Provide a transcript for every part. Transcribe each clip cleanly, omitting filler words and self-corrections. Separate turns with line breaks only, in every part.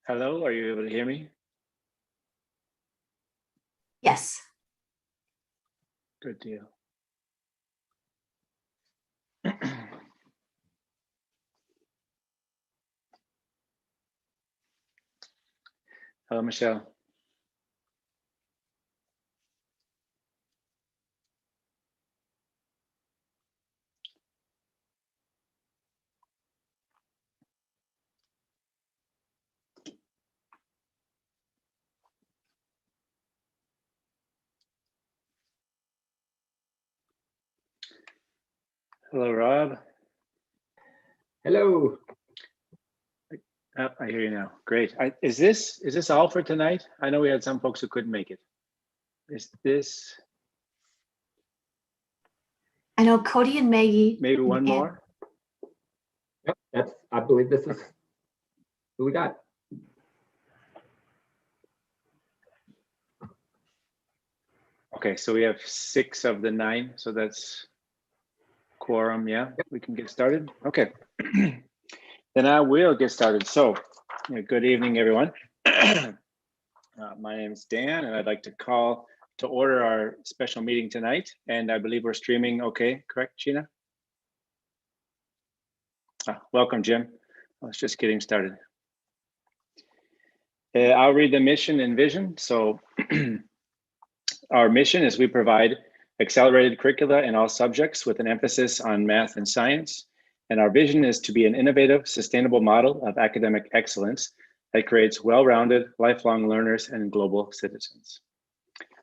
Hello, are you able to hear me?
Yes.
Good deal. Hello, Michelle. Hello, Rob.
Hello.
Oh, I hear you now. Great. Is this all for tonight? I know we had some folks who couldn't make it. Is this
I know Cody and Maggie.
maybe one
and-
more?
Yep, I believe this is who we got.
Okay, so we have 6 of the 9, so that's quorum. Yeah, we can get started. Okay. Then I will get started. So, good evening, everyone. My name is Dan, and I'd like to call to order our special meeting tonight. And I believe we're streaming okay, correct, Gina? Welcome, Jim. I was just getting started. I'll read the mission and vision. So our mission is we provide accelerated curricula in all subjects with an emphasis on math and science. And our vision is to be an innovative, sustainable model of academic excellence that creates well-rounded, lifelong learners and global citizens.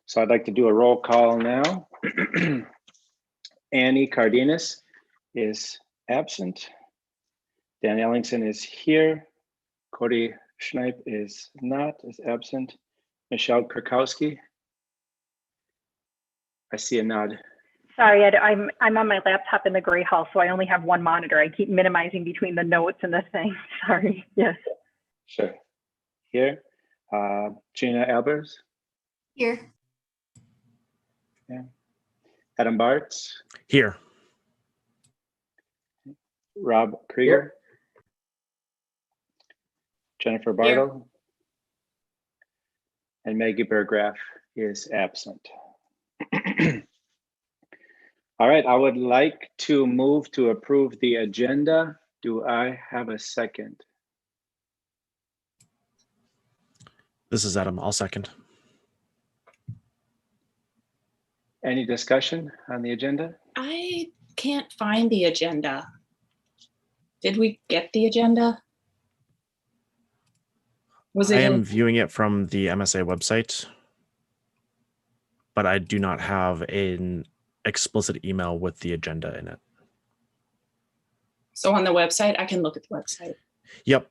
So I'd like to do a roll call now. Annie Cardenas is absent. Dan Ellingson is here. Cody Schneip is absent. Michelle Krakowski. I see a nod.
Sorry, I'm on my laptop in the gray hall, so I only have one monitor. I keep minimizing between the notes and the thing. Sorry. Yes.
Sure. Here. Gina Albers.
Here.
Yeah. Adam Bartz.
Here.
Rob Krieger. Jennifer Bartle. And Maggie Burgraff is absent. All right, I would like to move to approve the agenda. Do I have a second?
This is Adam. I'll second.
Any discussion on the agenda?
I can't find the agenda. Did we get the agenda? Was
I
it
am
in?
viewing it from the MSA website, but I do not have an explicit email with the agenda in it.
So on the website, I can look at the website.
Yep.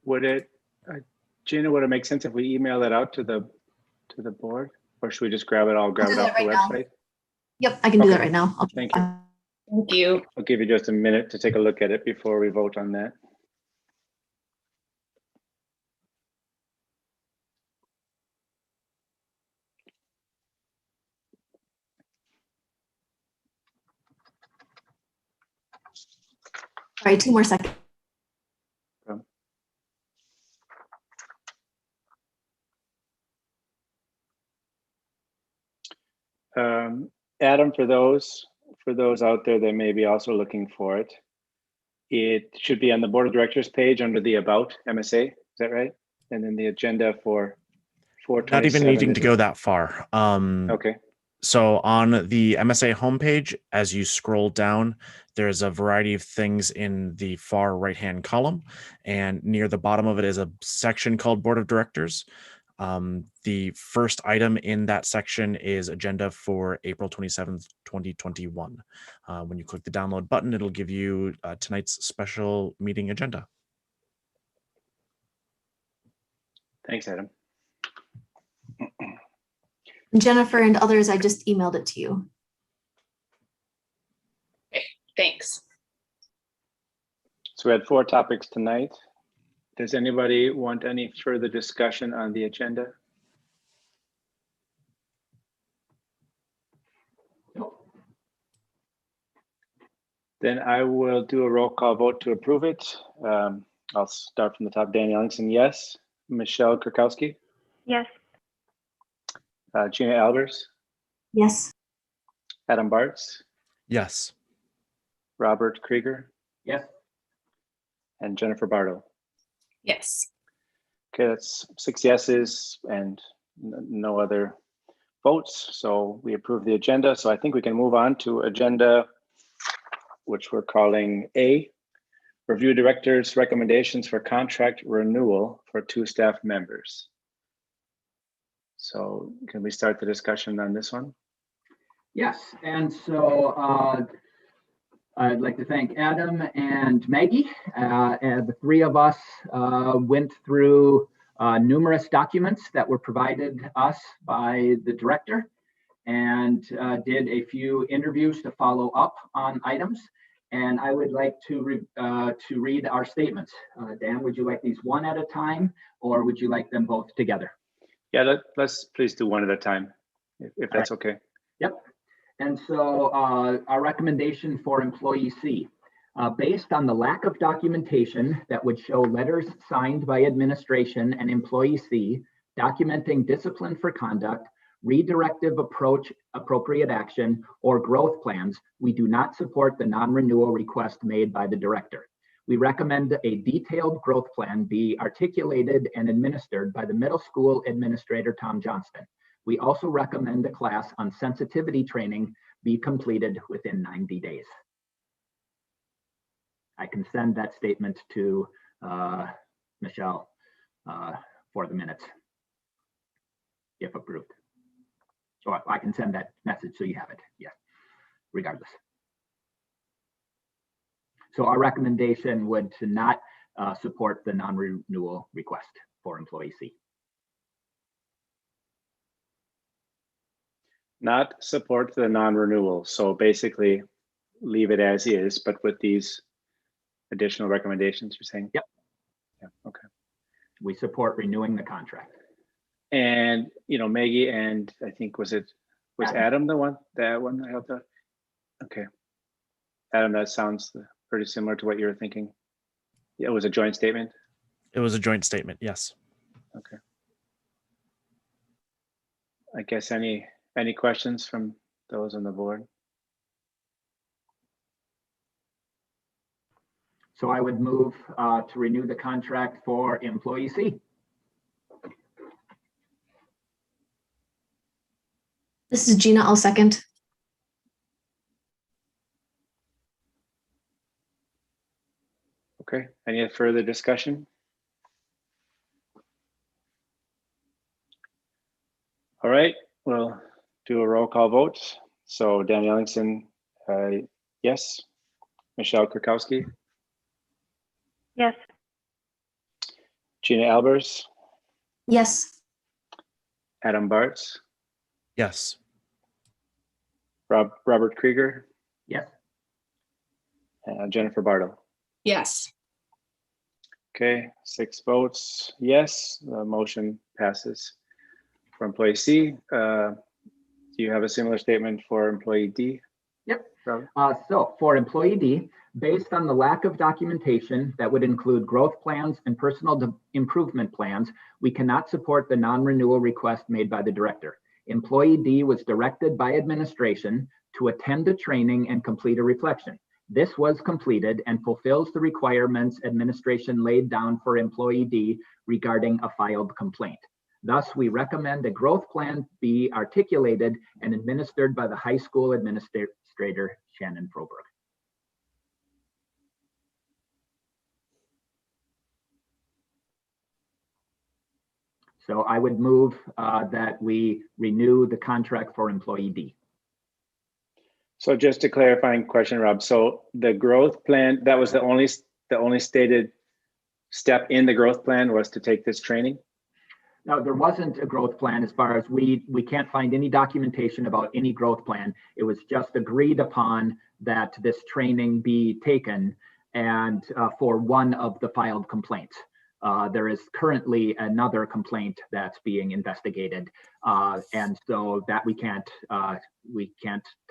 Would it, Gina, would it make sense if we email that out to the board, or should we just grab it
do
off the
that right now.
website?
Yep, I can do that
Okay.
right now.
Thank you.
Thank you.
I'll give you just a minute to take a look at it before we vote on that.
All right, 2 more seconds.
Adam, for those out there that may be also looking for it, it should be on the board of directors page under the about MSA. Is that right? And then the agenda for 427.
Not even needing to go that far.
Okay.
So on the MSA homepage, as you scroll down, there's a variety of things in the far right-hand column, and near the bottom of it is a section called Board of Directors. The first item in that section is agenda for April 27th, 2021. When you click the download button, it'll give you tonight's special meeting agenda.
Thanks, Adam.
Jennifer and others, I just emailed it to you.
Okay, thanks.
So we had 4 topics tonight. Does anybody want any further discussion on the agenda? Then I will do a roll call vote to approve it. I'll start from the top. Dan Ellingson, yes. Michelle Kurkowski,
Yes.
Gina Albers,
Yes.
Adam Bartz,
Yes.
Robert Krieger,
Yes.
and Jennifer Bartle.
Yes.
Okay, that's 6 yeses and no other votes. So we approve the agenda. So I think we can move on to agenda, which we're calling A, review director's recommendations for contract renewal for 2 staff members. So can we start the discussion on this one?
Yes, and so I'd like to thank Adam and Maggie. And the 3 of us went through numerous documents that were provided us by the director and did a few interviews to follow up on items. And I would like to read our statements. Dan, would you like these one at a time, or would you like them both together?
Yeah, let's please do one at a time, if that's okay.
Yep. And so our recommendation for employee C, based on the lack of documentation that would show letters signed by administration and employee C documenting discipline for conduct, redirective approach, appropriate action, or growth plans, we do not support the non-renewal request made by the director. We recommend a detailed growth plan be articulated and administered by the middle school administrator, Tom Johnston. We also recommend a class on sensitivity training be completed within 90 days. I can send that statement to Michelle for the minutes, if approved. Or I can send that message so you have it, yeah, regardless. So our recommendation would to not support the non-renewal request for employee C.
Not support the non-renewal. So basically leave it as is, but with these additional recommendations, you're saying?
Yep.
Yeah, okay.
We support renewing the contract.
And, Maggie and I think was Adam the one, that one I helped out? Okay. Adam, that sounds pretty similar to what you were thinking. Yeah, it was a joint statement.
It was a joint statement. Yes.
Okay. I guess any questions from those on the board?
So I would move to renew the contract for employee C.
This is Gina. I'll second.
Okay. Any further discussion? All right. We'll do a roll call vote. So Dan Ellingson, yes. Michelle Kurkowski,
Yes.
Gina Albers,
Yes.
Adam Bartz,
Yes.
Robert Krieger,
Yes.
Jennifer Bartle.
Yes.
Okay, 6 votes yes, the motion passes for employee C. Do you have a similar statement for employee D?
Yep.
Robert?
So for employee D, based on the lack of documentation that would include growth plans and personal improvement plans, we cannot support the non-renewal request made by the director. Employee D was directed by administration to attend a training and complete a reflection. This was completed and fulfills the requirements administration laid down for employee D regarding a filed complaint. Thus, we recommend a growth plan be articulated and administered by the high school administrator, Shannon Froberg. So I would move that we renew the contract for employee D.
So just a clarifying question, Rob. So the growth plan, that was the only stated step in the growth plan was to take this training?
No, there wasn't a growth plan as far as we can't find any documentation about any growth plan. It was just agreed upon that this training be taken and for one of the filed complaints. There is currently another complaint that's being investigated. And so that we can't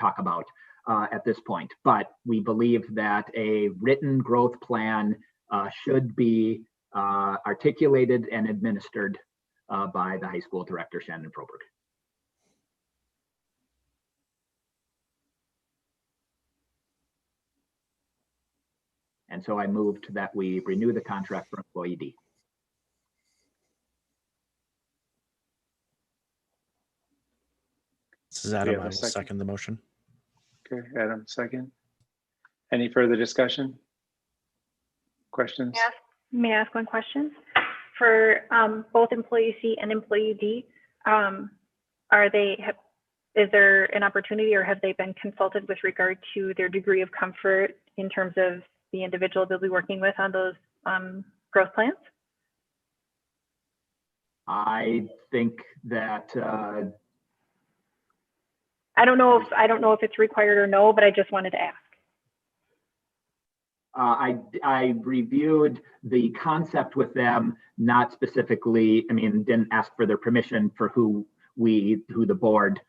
talk about at this point, but we believe that a written growth plan should be articulated and administered by the high school director, Shannon Froberg. And so I moved that we renew the contract for employee D.
This is Adam. I will second the motion.
Okay, Adam, second. Any further discussion? Questions?
Yes. May I ask one question? For both employee C and employee D, is there an opportunity, or have they been consulted with regard to their degree of comfort in terms of the individual they'll be working with on those growth plans?
I think that
I don't know if it's required or no, but I just wanted to ask.
I reviewed the concept with them, not specifically, I mean, didn't ask for their permission for who the board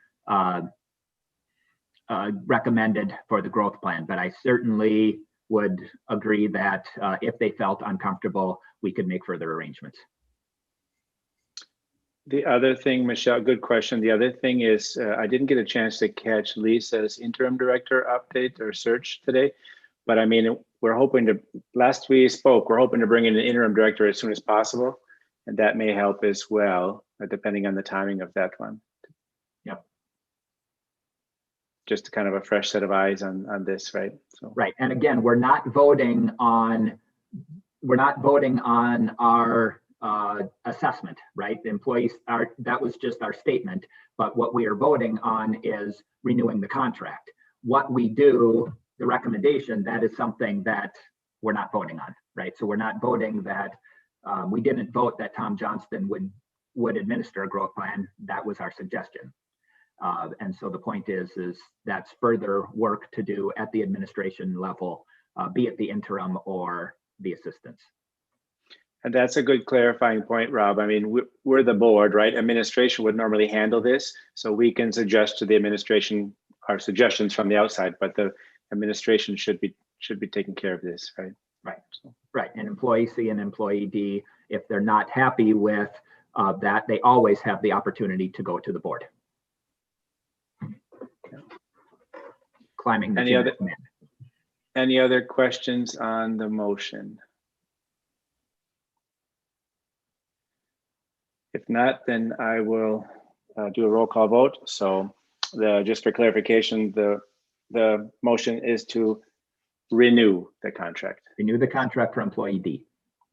recommended for the growth plan, but I certainly would agree that if they felt uncomfortable, we could make further arrangements.
The other thing, Michelle, good question. The other thing is I didn't get a chance to catch Lisa's interim director update or search today, but I mean, we're hoping to, last we spoke, we're hoping to bring in an interim director as soon as possible, and that may help as well, depending on the timing of that one.
Yep.
Just kind of a fresh set of eyes on this, right? So.
Right, and again, we're not voting on our assessment, right? The employees are, that was just our statement, but what we are voting on is renewing the contract. What we do, the recommendation, that is something that we're not voting on, right? So we're not voting that, we didn't vote that Tom Johnston would administer a growth plan. That was our suggestion. And so the point is that's further work to do at the administration level, be it the interim or the assistants.
And that's a good clarifying point, Rob. I mean, we're the board, right? Administration would normally handle this, so we can suggest to the administration our suggestions from the outside, but the administration should be taking care of this, right?
Right, right. And employee C and employee D, if they're not happy with that, they always have the opportunity to go to the board. Climbing the
any other questions on the motion? If not, then I will do a roll call vote. So just for clarification, the motion is to renew the contract.
Renew the contract for employee D.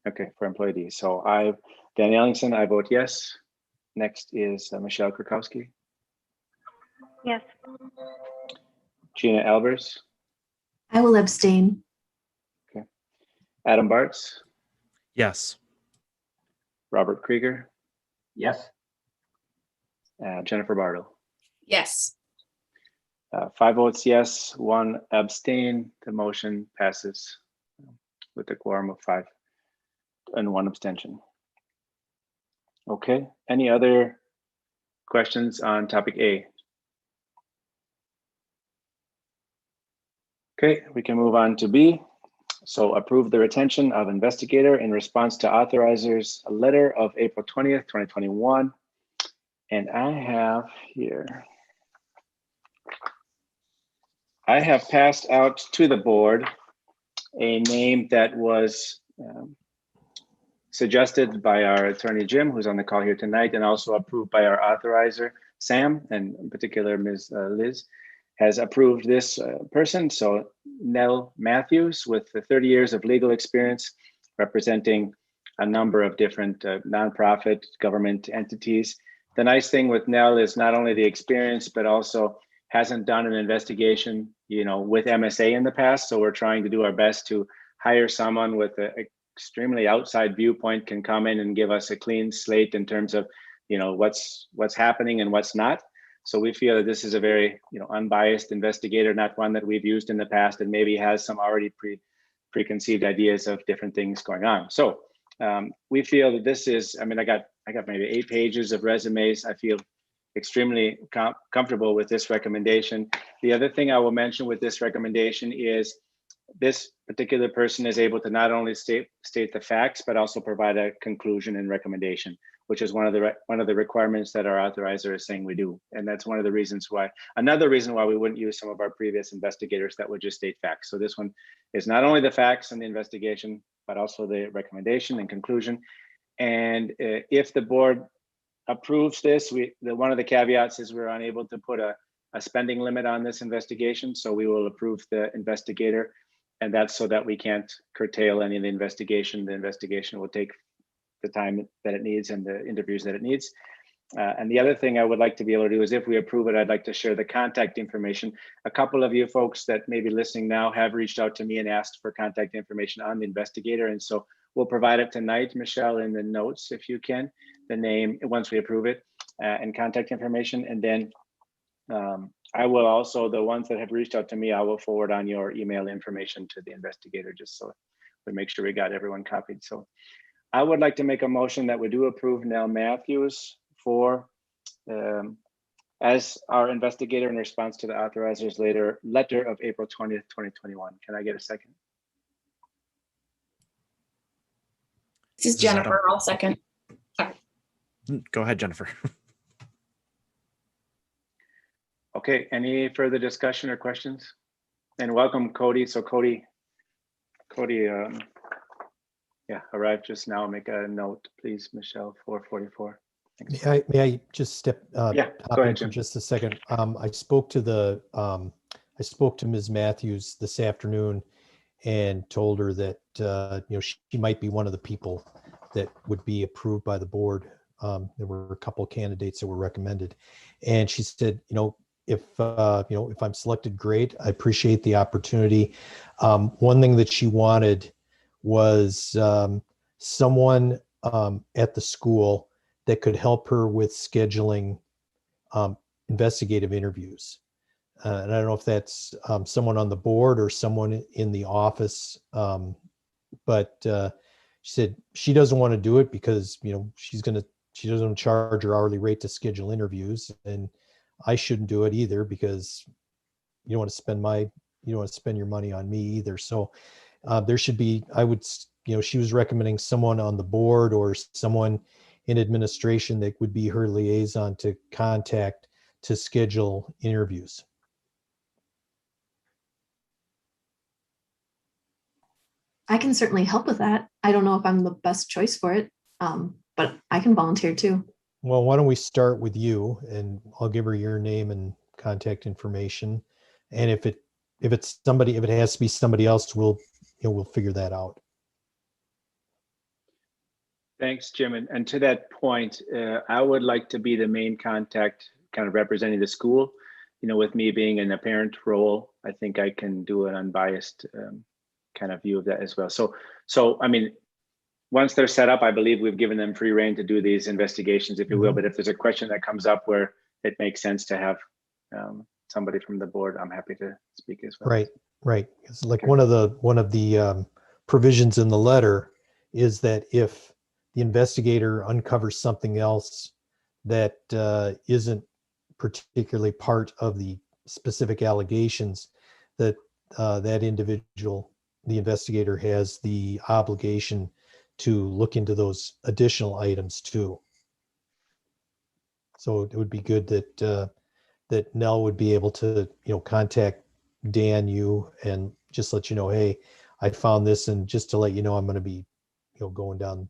Okay, for employee D. So Dan Ellingson, I vote yes. Next is Michelle Krakowski.
Yes.
Gina Albers.
I will abstain.
Okay. Adam Bartz.
Yes.
Robert Krieger.
Yes.
Jennifer Bartle.
Yes.
5 votes yes, 1 abstain. The motion passes with a quorum of 5 and 1 abstention. Okay, any other questions on topic A? Okay, we can move on to B. So approve the retention of investigator in response to Authorizer's letter of April 20th, 2021. And I have here, I have passed out to the board a name that was suggested by our attorney, Jim, who's on the call here tonight, and also approved by our authorizer, Sam, and in particular, Ms. Liz, has approved this person. So Nell Matthews, with 30 years of legal experience, representing a number of different nonprofit government entities. The nice thing with Nell is not only the experience, but also hasn't done an investigation, with MSA in the past. So we're trying to do our best to hire someone with an extremely outside viewpoint, can come in and give us a clean slate in terms of, what's happening and what's not. So we feel that this is a very, unbiased investigator, not one that we've used in the past and maybe has some already preconceived ideas of different things going on. So we feel that this is, I got maybe 8 pages of resumes. I feel extremely comfortable with this recommendation. The other thing I will mention with this recommendation is this particular person is able to not only state the facts, but also provide a conclusion and recommendation, which is one of the requirements that our authorizer is saying we do. And that's one of the reasons why, another reason why we wouldn't use some of our previous investigators that would just state facts. So this one is not only the facts and the investigation, but also the recommendation and conclusion. And if the board approves this, one of the caveats is we're unable to put a spending limit on this investigation. So we will approve the investigator, and that's so that we can't curtail any of the investigation. The investigation will take the time that it needs and the interviews that it needs. And the other thing I would like to be able to do is, if we approve it, I'd like to share the contact information. A couple of you folks that may be listening now have reached out to me and asked for contact information on the investigator. And so we'll provide it tonight, Michelle, in the notes, if you can, the name, once we approve it, and contact information. And then I will also, the ones that have reached out to me, I will forward on your email information to the investigator, just so we make sure we got everyone copied. So I would like to make a motion that we do approve Nell Matthews for as our investigator in response to the authorizer's letter of April 20th, 2021. Can I get a second?
This is Jennifer. I'll second. Sorry.
Go ahead, Jennifer.
Okay, any further discussion or questions? And welcome, Cody. So Cody, yeah, arrived just now. Make a note, please, Michelle, 444.
May I just step
Yeah,
hop
go
in
ahead,
for
Jim.
just a second? I spoke to Ms. Matthews this afternoon and told her that she might be one of the people that would be approved by the board. There were a couple of candidates that were recommended, and she said, if I'm selected, great. I appreciate the opportunity. One thing that she wanted was someone at the school that could help her with scheduling investigative interviews. And I don't know if that's someone on the board or someone in the office, but she said she doesn't want to do it because she doesn't charge her hourly rate to schedule interviews, and I shouldn't do it either because you don't want to spend your money on me either. So there should be, she was recommending someone on the board or someone in administration that would be her liaison to contact to schedule interviews.
I can certainly help with that. I don't know if I'm the best choice for it, but I can volunteer too.
Well, why don't we start with you, and I'll give her your name and contact information. And if it has to be somebody else, we'll figure that out.
Thanks, Jim. And to that point, I would like to be the main contact, kind of representing the school. With me being in a parent role, I think I can do an unbiased kind of view of that as well. So I mean, once they're set up, I believe we've given them free rein to do these investigations, if you will. But if there's a question that comes up where it makes sense to have somebody from the board, I'm happy to speak as well.
Right. It's like one of the provisions in the letter is that if the investigator uncovers something else that isn't particularly part of the specific allegations, that that individual, the investigator, has the obligation to look into those additional items too. So it would be good that Nell would be able to contact Dan, you, and just let you know, hey, I found this, and just to let you know I'm going to be going down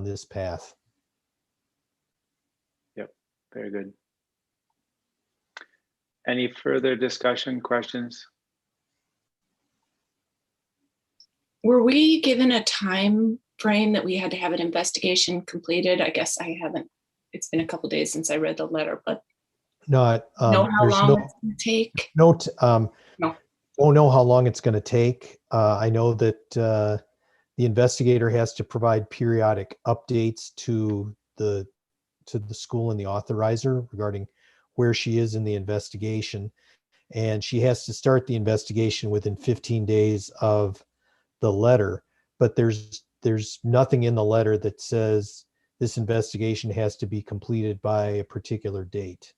this path.
Yep, very good. Any further discussion, questions?
Were we given a time frame that we had to have an investigation completed? I guess I haven't. It's been a couple of days since I read the letter, but
know
how long it's going to take?
No. Won't know how long it's going to take. I know that the investigator has to provide periodic updates to the school and the authorizer regarding where she is in the investigation, and she has to start the investigation within 15 days of the letter. But there's nothing in the letter that says this investigation has to be completed by a particular date.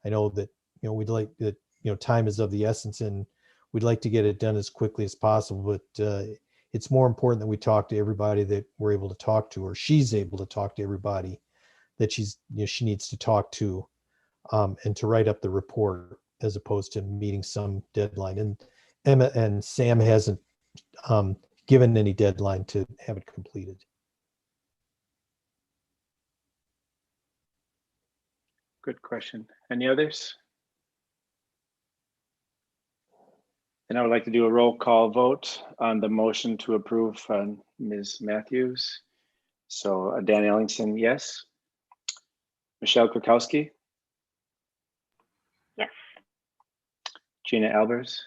I know that we'd like that time is of the essence, and we'd like to get it done as quickly as possible, but it's more important that we talk to everybody that we're able to talk to, or she's able to talk to everybody that she needs to talk to, and to write up the report as opposed to meeting some deadline. And Emma and Sam hasn't given any deadline to have it completed.
Good question. Any others? And I would like to do a roll call vote on the motion to approve Ms. Matthews. So Dan Ellingson, yes. Michelle Krakowski,
Yes.
Gina Albers,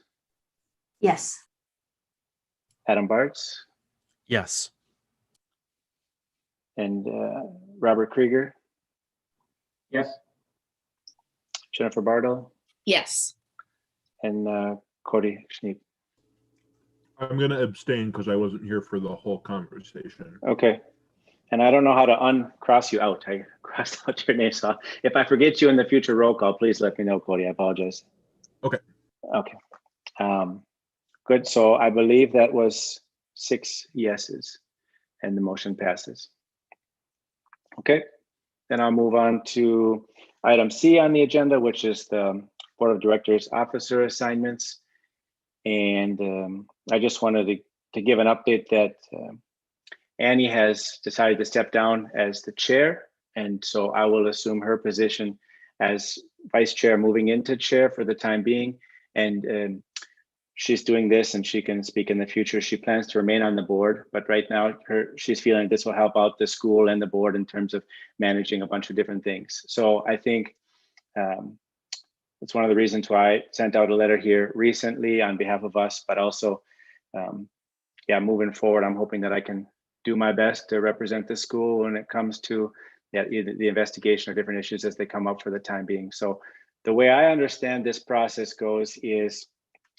Yes.
Adam Bartz,
Yes.
and Robert Krieger,
Yes.
Jennifer Bartle,
Yes.
and Cody Schneep.
I'm going to abstain because I wasn't here for the whole conversation.
Okay. And I don't know how to uncross you out. I crossed out your name. So if I forget you in the future roll call, please let me know, Cody. I apologize.
Okay.
Okay. Good. So I believe that was 6 yeses and the motion passes. Okay. Then I'll move on to item C on the agenda, which is the Board of Directors officer assignments. And I just wanted to give an update that Annie has decided to step down as the chair. And so I will assume her position as vice chair moving into chair for the time being. And she's doing this and she can speak in the future. She plans to remain on the board, but right now she's feeling this will help out the school and the board in terms of managing a bunch of different things. So I think it's one of the reasons why I sent out a letter here recently on behalf of us, but also, moving forward, I'm hoping that I can do my best to represent the school when it comes to either the investigation or different issues as they come up for the time being. So the way I understand this process goes is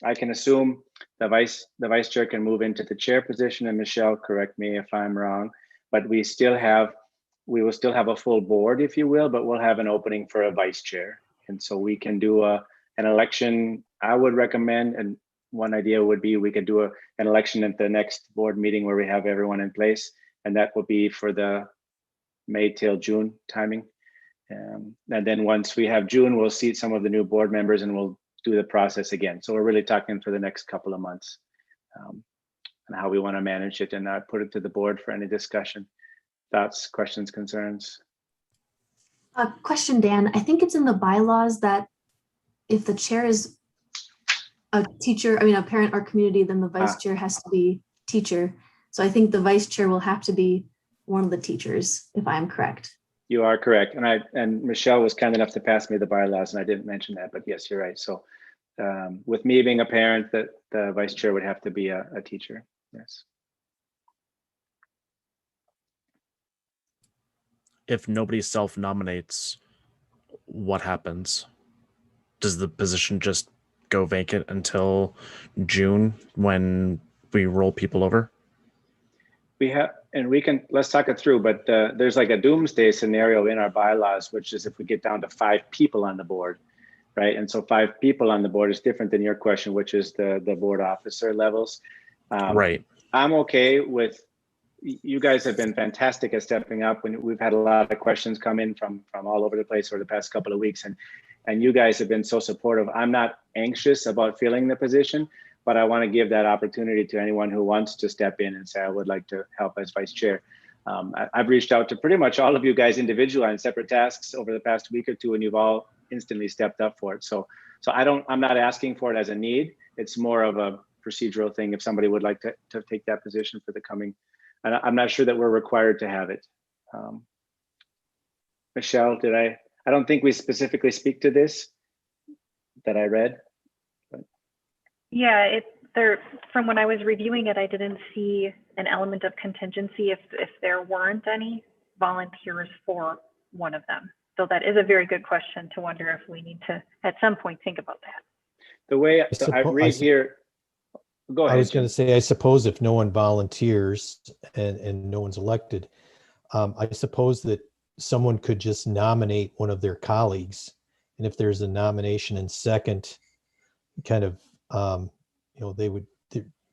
I can assume the vice chair can move into the chair position, and Michelle, correct me if I'm wrong, but we will still have a full board, if you will, but we'll have an opening for a vice chair. And so we can do an election. I would recommend, and one idea would be we could do an election at the next board meeting where we have everyone in place, and that will be for the May till June timing. And then once we have June, we'll seat some of the new board members and we'll do the process again. So we're really talking for the next couple of months and how we want to manage it, and put it to the board for any discussion. Thoughts, questions, concerns?
Question, Dan. I think it's in the bylaws that if the chair is a teacher, a parent or community, then the vice chair has to be teacher. So I think the vice chair will have to be one of the teachers, if I'm correct.
You are correct. And Michelle was kind enough to pass me the bylaws, and I didn't mention that, but yes, you're right. So with me being a parent, that the vice chair would have to be a teacher. Yes.
If nobody self-nominates, what happens? Does the position just go vacant until June when we roll people over?
Let's talk it through, but there's like a doomsday scenario in our bylaws, which is if we get down to 5 people on the board, right? And so 5 people on the board is different than your question, which is the board officer levels.
Right.
I'm okay with, you guys have been fantastic at stepping up when we've had a lot of questions come in from all over the place for the past couple of weeks. And you guys have been so supportive. I'm not anxious about filling the position, but I want to give that opportunity to anyone who wants to step in and say, I would like to help as vice chair. I've reached out to pretty much all of you guys individually on separate tasks over the past week or two, and you've all instantly stepped up for it. So I'm not asking for it as a need. It's more of a procedural thing if somebody would like to take that position for the coming. And I'm not sure that we're required to have it. Michelle, I don't think we specifically speak to this that I read. But.
Yeah, from when I was reviewing it, I didn't see an element of contingency if there weren't any volunteers for one of them. So that is a very good question to wonder if we need to, at some point, think about that.
The way I read here, go ahead.
I was going to say, I suppose if no one volunteers and no one's elected, I suppose that someone could just nominate one of their colleagues. And if there's a nomination and second, kind of they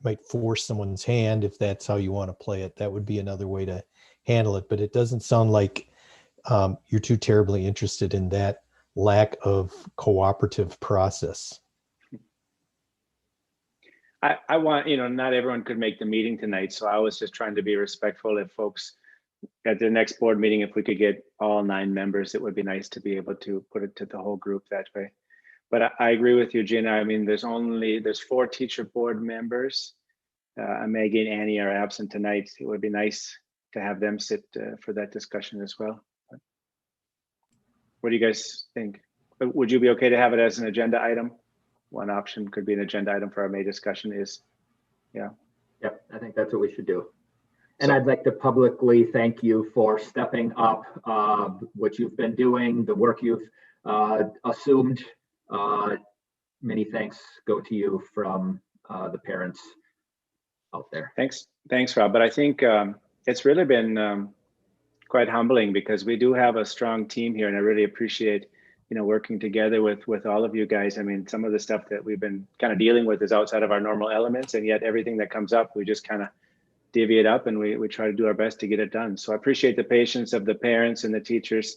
might force someone's hand if that's how you want to play it. That would be another way to handle it. But it doesn't sound like you're too terribly interested in that lack of cooperative process.
I want, not everyone could make the meeting tonight, so I was just trying to be respectful. If folks at the next board meeting, if we could get all 9 members, it would be nice to be able to put it to the whole group that way. But I agree with you, Gina. I mean, there's 4 teacher board members. Maggie and Annie are absent tonight. It would be nice to have them sit for that discussion as well. What do you guys think? Would you be okay to have it as an agenda item? One option could be an agenda item for our May discussion is, yeah.
Yep, I think that's what we should do. And I'd like to publicly thank you for stepping up what you've been doing, the work you've assumed. Many thanks go to you from the parents out there.
Thanks, Rob. But I think it's really been quite humbling because we do have a strong team here, and I really appreciate working together with all of you guys. I mean, some of the stuff that we've been kind of dealing with is outside of our normal elements, and yet everything that comes up, we just kind of divvy it up and we try to do our best to get it done. So I appreciate the patience of the parents and the teachers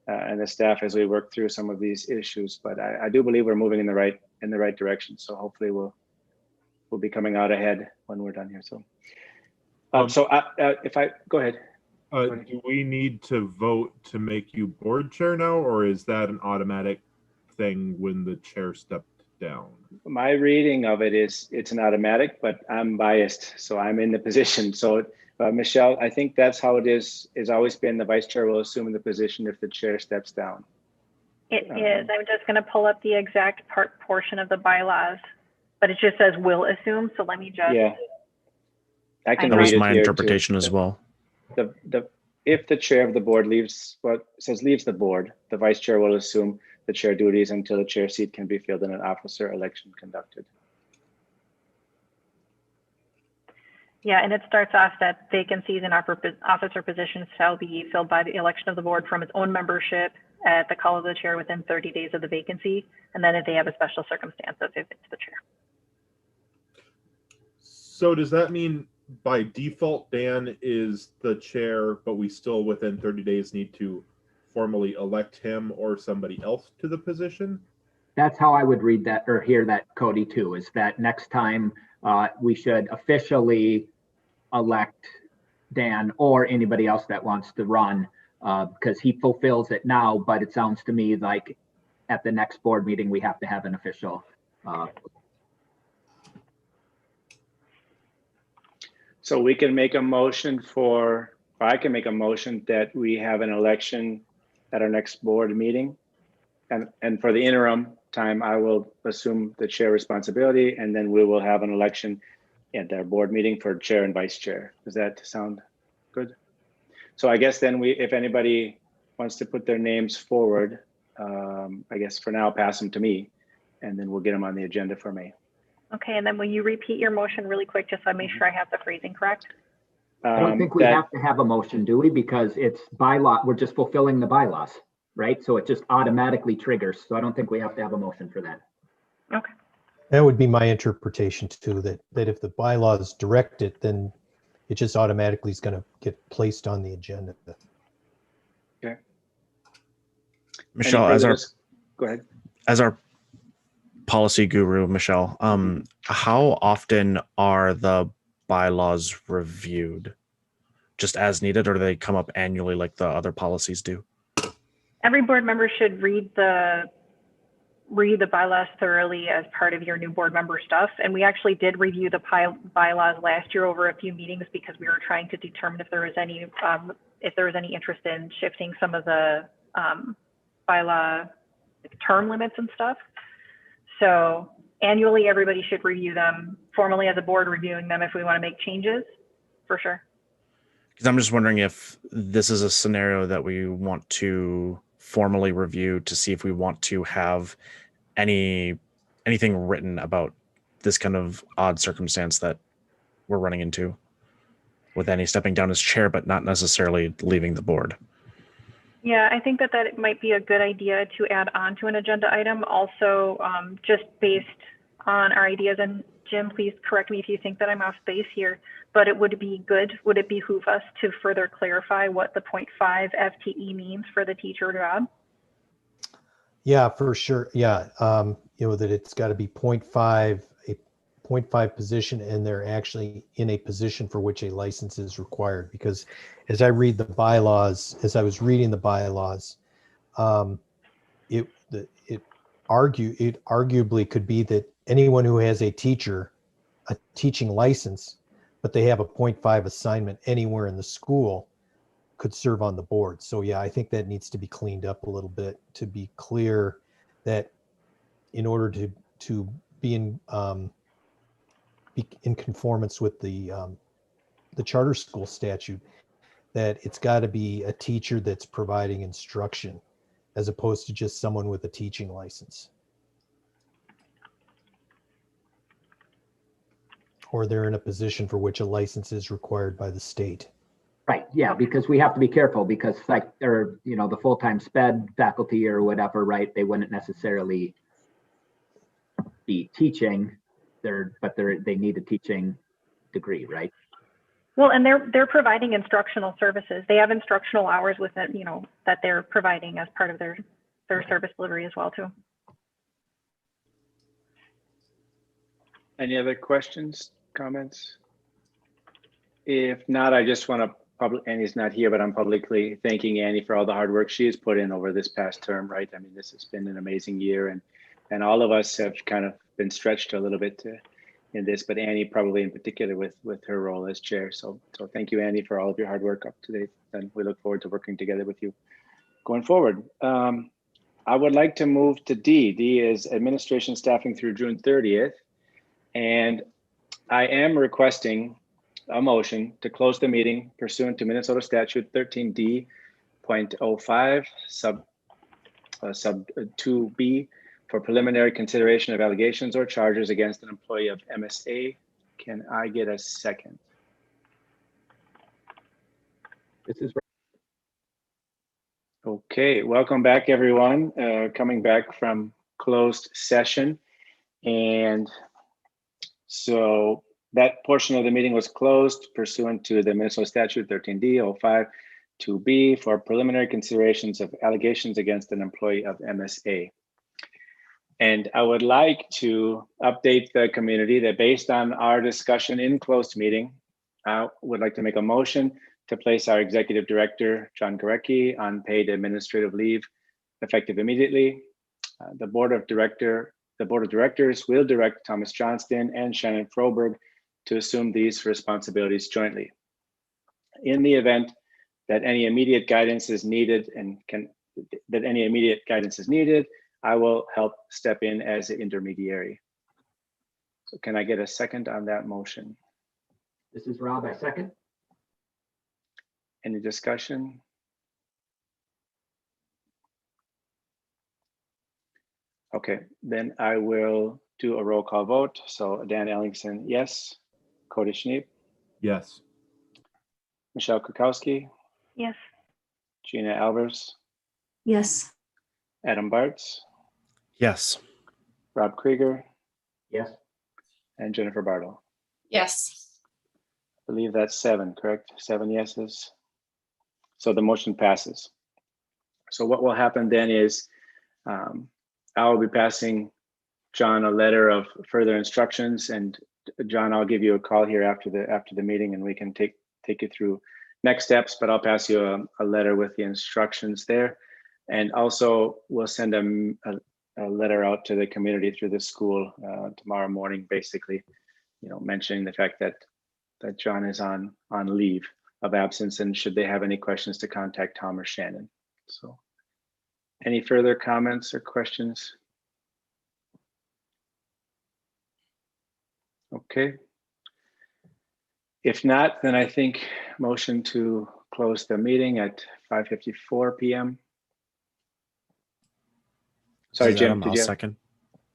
and the staff as we work through some of these issues. But I do believe we're moving in the right direction. So hopefully we'll be coming out ahead when we're done here. So if I go ahead.
Do we need to vote to make you board chair now, or is that an automatic thing when the chair stepped down?
My reading of it is it's an automatic, but I'm biased, so I'm in the position. So Michelle, I think that's how it is. It's always been the vice chair will assume the position if the chair steps down.
It is. I'm just going to pull up the exact portion of the bylaws, but it just says will assume. So let me just.
Yeah. I can
That
read
was
it
my
here
interpretation
too.
as well.
If the chair of the board leaves the board, the vice chair will assume the chair duties until the chair seat can be filled and an officer election conducted.
Yeah, and it starts off that vacancies in officer positions shall be filled by the election of the board from its own membership at the call of the chair within 30 days of the vacancy, and then if they have a special circumstance, if it's the chair.
So does that mean by default Dan is the chair, but we still within 30 days need to formally elect him or somebody else to the position?
That's how I would read that or hear that, Cody, too, is that next time we should officially elect Dan or anybody else that wants to run because he fulfills it now, but it sounds to me like at the next board meeting, we have to have an official.
So we can make a motion I can make a motion that we have an election at our next board meeting. And for the interim time, I will assume the chair responsibility, and then we will have an election at our board meeting for chair and vice chair. Does that sound good? So I guess then if anybody wants to put their names forward, I guess for now, pass them to me, and then we'll get them on the agenda for May.
Okay, and then will you repeat your motion really quick, just so I make sure I have the phrasing correct?
I don't think we have to have a motion, do we? Because it's bylaw, we're just fulfilling the bylaws, right? So it just automatically triggers. So I don't think we have to have a motion for that.
Okay.
That would be my interpretation too, that if the bylaws direct it, then it just automatically is going to get placed on the agenda.
Okay.
Michelle,
go ahead.
As our policy guru, Michelle, how often are the bylaws reviewed? Just as needed, or do they come up annually like the other policies do?
Every board member should read the bylaws thoroughly as part of your new board member stuff. And we actually did review the bylaws last year over a few meetings because we were trying to determine if there was any interest in shifting some of the bylaw term limits and stuff. So annually, everybody should review them, formally as a board reviewing them if we want to make changes, for sure.
Because I'm just wondering if this is a scenario that we want to formally review to see if we want to have anything written about this kind of odd circumstance that we're running into with Annie stepping down as chair, but not necessarily leaving the board.
Yeah, I think that might be a good idea to add on to an agenda item. Also, just based on our ideas and Jim, please correct me if you think that I'm off base here, but it would it behoove us to further clarify what the 0.5 FTE means for the teacher job?
Yeah, for sure. Yeah. That it's got to be 0.5, a 0.5 position, and they're actually in a position for which a license is required. Because as I read the bylaws, as I was reading the bylaws, it arguably could be that anyone who has a teaching license, but they have a 0.5 assignment anywhere in the school, could serve on the board. So yeah, I think that needs to be cleaned up a little bit to be clear that in order to be in conformance with the charter school statute, that it's got to be a teacher that's providing instruction as opposed to just someone with a teaching license. Or they're in a position for which a license is required by the state.
Right, yeah, because we have to be careful because the full-time sped faculty or whatever, right, they wouldn't necessarily be teaching, they need a teaching degree, right?
Well, and they're providing instructional services. They have instructional hours with it, that they're providing as part of their service delivery as well too.
Any other questions, comments? If not, I just want to Annie's not here, but I'm publicly thanking Annie for all the hard work she has put in over this past term, right? I mean, this has been an amazing year, and all of us have kind of been stretched a little bit in this, but Annie probably in particular with her role as chair. So thank you, Annie, for all of your hard work up to date, and we look forward to working together with you going forward. I would like to move to D. D is administration staffing through June 30th, and I am requesting a motion to close the meeting pursuant to Minnesota Statute 13D.05 sub 2B for preliminary consideration of allegations or charges against an employee of MSA. Can I get a second?
This is
Okay, welcome back, everyone. Coming back from closed session. And so that portion of the meeting was closed pursuant to the Minnesota Statute 13D.05 2B for preliminary considerations of allegations against an employee of MSA. And I would like to update the community that based on our discussion in closed meeting, I would like to make a motion to place our executive director, John Gorecki, on paid administrative leave effective immediately. The board of directors will direct Thomas Johnston and Shannon Froberg to assume these responsibilities jointly. In the event that any immediate guidance is needed I will help step in as an intermediary. So can I get a second on that motion?
This is Rob, I second.
Any discussion? Okay, then I will do a roll call vote. So Dan Ellingson, yes. Cody Schneep,
Yes.
Michelle Kukowski,
Yes.
Gina Albers,
Yes.
Adam Bartz,
Yes.
Rob Krieger,
Yes.
and Jennifer Bartle.
Yes.
I believe that's 7, correct? 7 yeses. So the motion passes. So what will happen then is I will be passing John a letter of further instructions, and John, I'll give you a call here after the meeting, and we can take you through next steps. But I'll pass you a letter with the instructions there, and also we'll send a letter out to the community through the school tomorrow morning, basically, mentioning the fact that John is on leave of absence, and should they have any questions to contact Tom or Shannon. So, any further comments or questions? Okay. If not, then I think motion to close the meeting at 5:54 p.m. Sorry, Jim, did you have
second.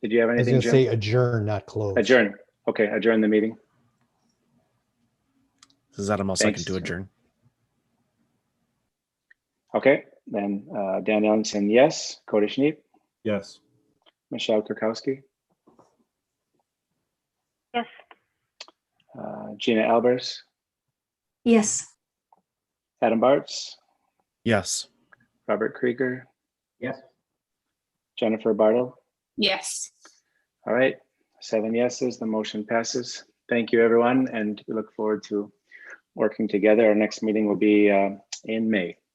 Did you have
I was
anything,
going to
Jim?
say adjourn, not close.
Adjourn. Okay, adjourn the meeting.
This is Adam. I'll
Thanks.
second to adjourn.
Okay, then Dan Ellingson, yes. Cody Schneep,
Yes.
Michelle Kukowski,
Yes.
Gina Albers,
Yes.
Adam Bartz,
Yes.
Robert Krieger,
Yes.
Jennifer Bartle.
Yes.
All right, 7 yeses, the motion passes. Thank you, everyone, and we look forward to working together. Our next meeting will be in May.